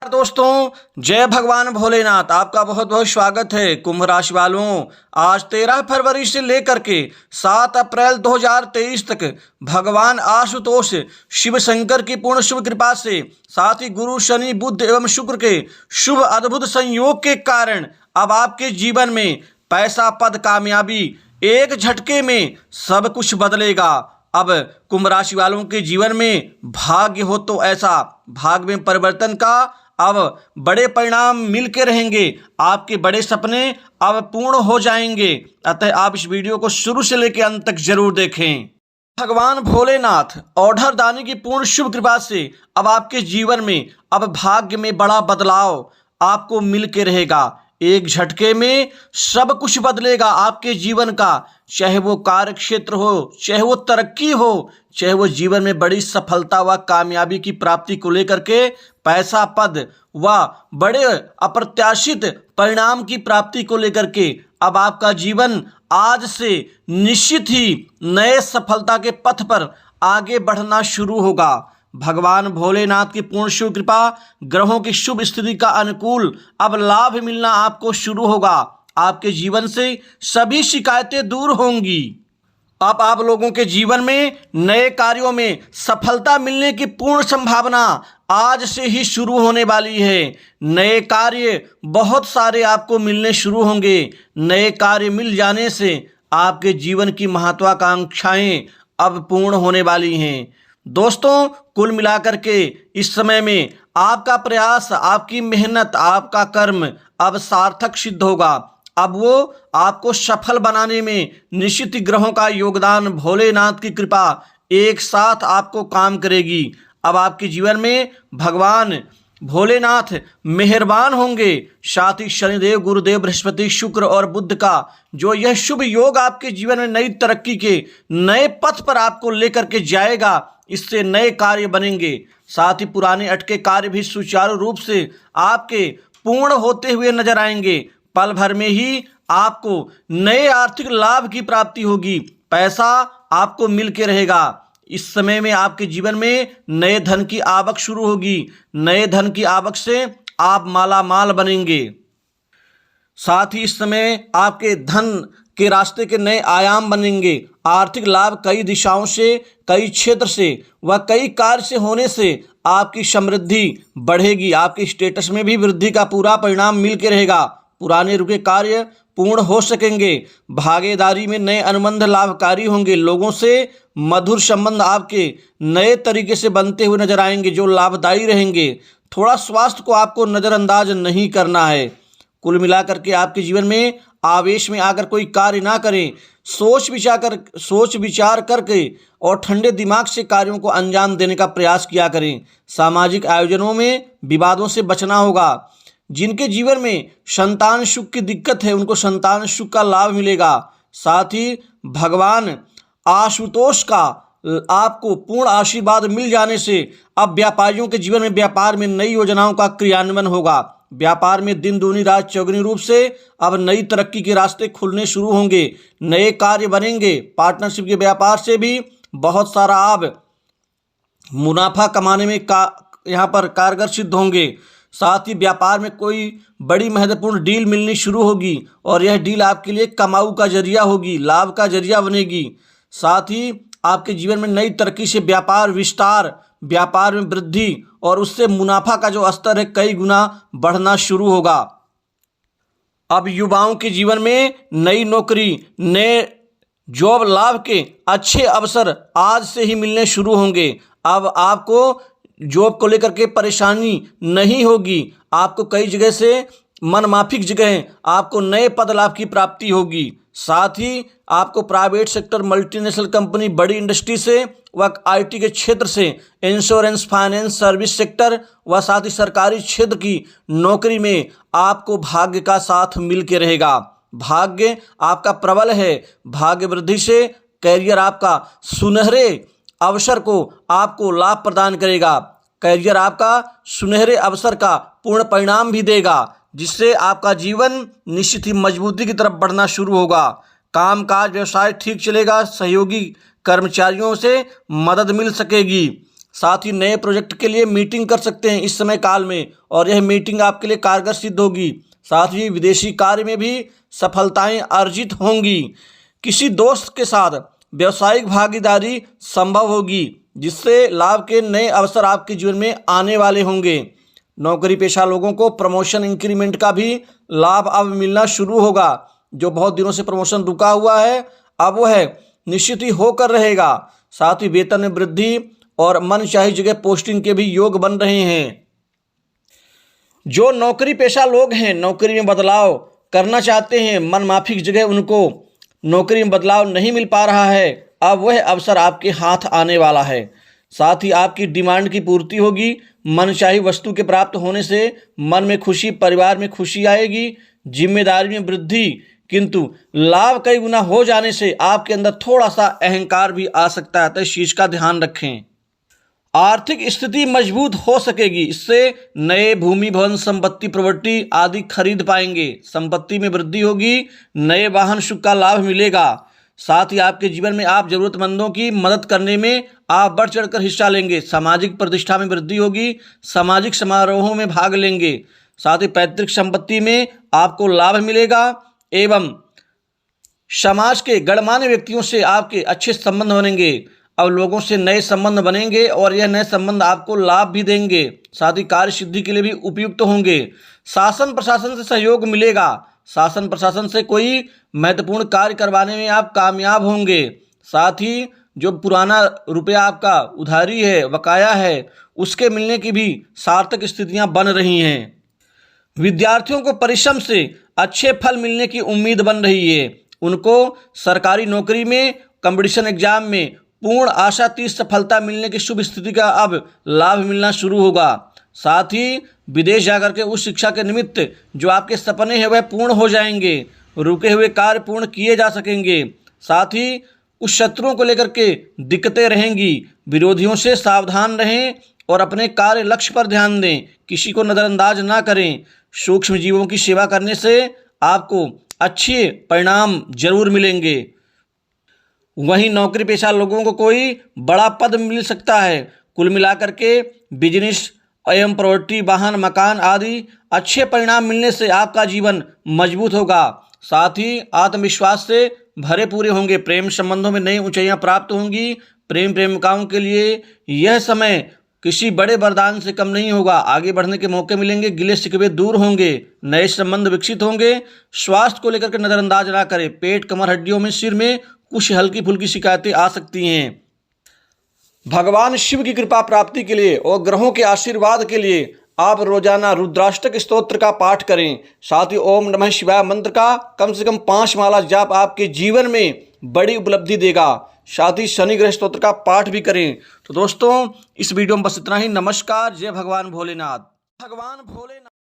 दोस्तों, जय भगवान भोलेनाथ। आपका बहुत बहुत स्वागत है। कुंभ राशि वालों, आज 13 फरवरी से लेकर के 7 अप्रैल 2023 तक भगवान आशुतोष शिव शंकर की पूर्ण शुभ कृपा से, साथ ही गुरु शनि बुध एवं शुक्र के शुभ अद्भुत संयोग के कारण अब आपके जीवन में पैसा पद कामयाबी एक झटके में सब कुछ बदलेगा। अब कुंभ राशि वालों के जीवन में भाग्य हो तो ऐसा भाग्य में परिवर्तन का अब बड़े परिणाम मिल के रहेंगे। आपके बड़े सपने अब पूर्ण हो जाएंगे। अतः आप इस वीडियो को शुरू से लेकर अंत तक जरूर देखें। भगवान भोलेनाथ औढ़र दानी की पूर्ण शुभ कृपा से अब आपके जीवन में अब भाग्य में बड़ा बदलाव आपको मिल के रहेगा। एक झटके में सब कुछ बदलेगा आपके जीवन का, चाहे वो कार्य क्षेत्र हो, चाहे वो तरक्की हो, चाहे वो जीवन में बड़ी सफलता व कामयाबी की प्राप्ति को लेकर के पैसा पद व बड़े अप्रत्याशित परिणाम की प्राप्ति को लेकर के अब आपका जीवन आज से निश्चित ही नए सफलता के पथ पर आगे बढ़ना शुरू होगा। भगवान भोलेनाथ की पूर्ण शुभ कृपा, ग्रहों की शुभ स्थिति का अनुकूल अब लाभ मिलना आपको शुरू होगा। आपके जीवन से सभी शिकायतें दूर होंगी। अब आप लोगों के जीवन में नए कार्यों में सफलता मिलने की पूर्ण संभावना आज से ही शुरू होने वाली है। नए कार्य बहुत सारे आपको मिलने शुरू होंगे। नए कार्य मिल जाने से आपके जीवन की महत्वाकांक्षाएं अब पूर्ण होने वाली हैं। दोस्तों, कुल मिलाकर के इस समय में आपका प्रयास, आपकी मेहनत, आपका कर्म अब सार्थक सिद्ध होगा। अब वो आपको सफल बनाने में निश्चित ग्रहों का योगदान, भोलेनाथ की कृपा एक साथ आपको काम करेगी। अब आपके जीवन में भगवान भोलेनाथ मेहरबान होंगे। साथ ही शनिदेव, गुरुदेव, बृहस्पति, शुक्र और बुध का जो यह शुभ योग आपके जीवन में नई तरक्की के नए पथ पर आपको लेकर के जाएगा। इससे नए कार्य बनेंगे। साथ ही पुराने अटके कार्य भी सुचारू रूप से आपके पूर्ण होते हुए नजर आएंगे। पल भर में ही आपको नए आर्थिक लाभ की प्राप्ति होगी। पैसा आपको मिल के रहेगा। इस समय में आपके जीवन में नए धन की आवक शुरू होगी। नए धन की आवक से आप माला माल बनेंगे। साथ ही इस समय आपके धन के रास्ते के नए आयाम बनेंगे। आर्थिक लाभ कई दिशाओं से, कई क्षेत्र से व कई कार्य से होने से आपकी समृद्धि बढ़ेगी। आपके स्टेटस में भी वृद्धि का पूरा परिणाम मिल के रहेगा। पुराने रुके कार्य पूर्ण हो सकेंगे। भागीदारी में नए अनुबंध लाभकारी होंगे। लोगों से मधुर संबंध आपके नए तरीके से बनते हुए नजर आएंगे जो लाभदायी रहेंगे। थोड़ा स्वास्थ्य को आपको नज़रअंदाज नहीं करना है। कुल मिलाकर के आपके जीवन में आवेश में आकर कोई कार्य ना करें। सोच विचार करके और ठंडे दिमाग से कार्यों को अंजाम देने का प्रयास किया करें। सामाजिक आयोजनों में विवादों से बचना होगा। जिनके जीवन में संतान सुख की दिक्कत है उनको संतान सुख का लाभ मिलेगा। साथ ही भगवान आशुतोष का आपको पूर्ण आशीर्वाद मिल जाने से अब व्यापारियों के जीवन में व्यापार में नई योजनाओं का क्रियान्वयन होगा। व्यापार में दिन दूनी रात चौगुनी रूप से अब नई तरक्की के रास्ते खुलने शुरू होंगे। नए कार्य बनेंगे। पार्टनरशिप के व्यापार से भी बहुत सारा आप मुनाफा कमाने में यहाँ पर कारगर सिद्ध होंगे। साथ ही व्यापार में कोई बड़ी महत्वपूर्ण डील मिलनी शुरू होगी और यह डील आपके लिए कमाऊ का जरिया होगी, लाभ का जरिया बनेगी। साथ ही आपके जीवन में नई तरक्की से व्यापार विस्तार, व्यापार में वृद्धि और उससे मुनाफा का जो स्तर है कई गुना बढ़ना शुरू होगा। अब युवाओं के जीवन में नई नौकरी, नए जॉब लाभ के अच्छे अवसर आज से ही मिलने शुरू होंगे। अब आपको जॉब को लेकर के परेशानी नहीं होगी। आपको कई जगह से मनमाफिक जगह आपको नए पद लाभ की प्राप्ति होगी। साथ ही आपको प्राइवेट सेक्टर, मल्टीनेशनल कंपनी, बड़ी इंडस्ट्री से व आईटी के क्षेत्र से, इंश्योरेंस, फाइनेंस, सर्विस सेक्टर व साथ ही सरकारी क्षेत्र की नौकरी में आपको भाग्य का साथ मिल के रहेगा। भाग्य आपका प्रबल है। भाग्य वृद्धि से कैरियर आपका सुनहरे अवसर को आपको लाभ प्रदान करेगा। कैरियर आपका सुनहरे अवसर का पूर्ण परिणाम भी देगा, जिससे आपका जीवन निश्चित ही मजबूती की तरफ बढ़ना शुरू होगा। कामकाज व्यवसाय ठीक चलेगा। सहयोगी कर्मचारियों से मदद मिल सकेगी। साथ ही नए प्रोजेक्ट के लिए मीटिंग कर सकते हैं इस समय काल में, और यह मीटिंग आपके लिए कारगर सिद्ध होगी। साथ ही विदेशी कार्य में भी सफलताएं अर्जित होंगी। किसी दोस्त के साथ व्यवसायिक भागीदारी संभव होगी, जिससे लाभ के नए अवसर आपके जीवन में आने वाले होंगे। नौकरी पेशा लोगों को प्रमोशन इंक्रीमेंट का भी लाभ अब मिलना शुरू होगा। जो बहुत दिनों से प्रमोशन रुका हुआ है, अब वह निश्चित ही होकर रहेगा। साथ ही वेतन में वृद्धि और मनचाही जगह पोस्टिंग के भी योग बन रहे हैं। जो नौकरी पेशा लोग हैं, नौकरी में बदलाव करना चाहते हैं, मन माफिक जगह उनको नौकरी में बदलाव नहीं मिल पा रहा है, अब वह अवसर आपके हाथ आने वाला है। साथ ही आपकी डिमांड की पूर्ति होगी। मनचाही वस्तु के प्राप्त होने से मन में खुशी, परिवार में खुशी आएगी। जिम्मेदारी में वृद्धि, किंतु लाभ कई गुना हो जाने से आपके अंदर थोड़ा सा अहंकार भी आ सकता है, तो इस चीज का ध्यान रखें। आर्थिक स्थिति मजबूत हो सकेगी। इससे नए भूमि, भवन, संपत्ति, प्रॉपर्टी आदि खरीद पाएंगे। संपत्ति में वृद्धि होगी। नए वाहन सुख का लाभ मिलेगा। साथ ही आपके जीवन में आप जरूरतमंदों की मदद करने में आप बढ़ चढ़कर हिस्सा लेंगे। सामाजिक प्रतिष्ठा में वृद्धि होगी। सामाजिक समारोहों में भाग लेंगे। साथ ही पैतृक संपत्ति में आपको लाभ मिलेगा एवं समाज के गणमान्य व्यक्तियों से आपके अच्छे संबंध बनेंगे। अब लोगों से नए संबंध बनेंगे और यह नए संबंध आपको लाभ भी देंगे। साथ ही कार्य सिद्धि के लिए भी उपयुक्त होंगे। शासन प्रशासन से सहयोग मिलेगा। शासन प्रशासन से कोई महत्वपूर्ण कार्य करवाने में आप कामयाब होंगे। साथ ही जो पुराना रुपया आपका उधारी है, बकाया है, उसके मिलने की भी सार्थक स्थितियां बन रही हैं। विद्यार्थियों को परिश्रम से अच्छे फल मिलने की उम्मीद बन रही है। उनको सरकारी नौकरी में, कंपटीशन एग्जाम में पूर्ण आशातीत सफलता मिलने की शुभ स्थिति का अब लाभ मिलना शुरू होगा। साथ ही विदेश जाकर के उस शिक्षा के निमित्त जो आपके सपने हैं वह पूर्ण हो जाएंगे। रुके हुए कार्य पूर्ण किए जा सकेंगे। साथ ही उस शत्रुओं को लेकर के दिक्कतें रहेंगी। विरोधियों से सावधान रहें और अपने कार्य लक्ष्य पर ध्यान दें। किसी को नज़रअंदाज ना करें। सूक्ष्म जीवों की सेवा करने से आपको अच्छे परिणाम जरूर मिलेंगे। वहीं नौकरी पेशा लोगों को कोई बड़ा पद मिल सकता है। कुल मिलाकर के बिजनेस एवं प्रॉपर्टी, वाहन, मकान आदि अच्छे परिणाम मिलने से आपका जीवन मजबूत होगा। साथ ही आत्मविश्वास से भरे पूरे होंगे। प्रेम संबंधों में नई ऊंचाइयां प्राप्त होंगी। प्रेम प्रेमिकाओं के लिए यह समय किसी बड़े वरदान से कम नहीं होगा। आगे बढ़ने के मौके मिलेंगे। गिले शिकवे दूर होंगे। नए संबंध विकसित होंगे। स्वास्थ्य को लेकर के नजरअंदाज ना करें। पेट, कमर, हड्डियों में, सिर में कुछ हल्की फुल्की शिकायतें आ सकती हैं। भगवान शिव की कृपा प्राप्ति के लिए और ग्रहों के आशीर्वाद के लिए आप रोजाना रुद्राष्टक स्तोत्र का पाठ करें। साथ ही ओम नमः शिवाय मंत्र का कम से कम 5 माला जाप आपके जीवन में बड़ी उपलब्धि देगा। साथ ही शनि ग्रह स्तोत्र का पाठ भी करें। तो दोस्तों, इस वीडियो में बस इतना ही। नमस्कार। जय भगवान भोलेनाथ। भगवान भोलेनाथ।